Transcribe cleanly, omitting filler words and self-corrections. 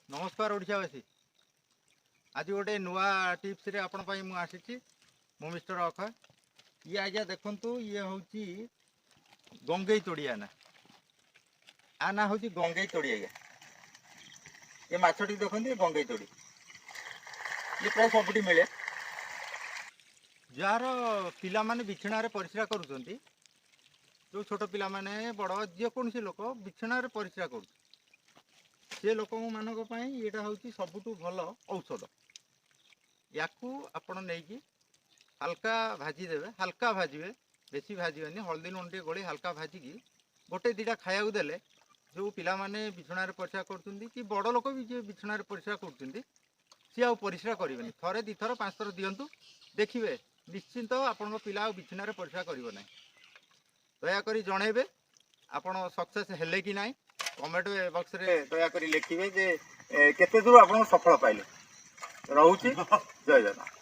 नमस्कार ओडिशावासी। आज गोटे नुआ टिप्स रे आपण पई मु आसीची मु मिस्टर अखय। ये आज्ञा देखंतु ये होची गंगई तोड़ी आना आना होची गंगई तोड़ी। आज्ञा ये माछटी देखंतु गंगई तोड़ी ये प्राय सबुठी मिले। जार पिला माने बिछना रे परिश्रा करूछंती, जो छोट पिला माने बड़ जे कोनसी लोक बिछना रे परिश्रा करू से लोक मानक पई एटा होची सबुठु भल औषध। याकू आपण नेकी हल्का भाजी देवे, हल्का भाजबे, बेसी भाजबेनी, हल्दी लुण टे गोली हल्का भाजिकी गोटे दिटा खाया देले जो पिला माने बिछना रे परिश्रा करछंती कि बड़ लोक भी जे बिछना रे परिश्रा करछंती सी आ परिश्रा करिवेनी। थरे दि थर पांच थर दियंतु, देखिबे निश्चिंत आपन पिला बिछना रे परिश्रा करिवो नै। दया करी जणेबे आपण सक्सेस हेले कि नाही। कमेंट बॉक्स रे दया करी लिखिबे जे केते दूर आपण सफल पाइले। रहूची जय जगन्नाथ।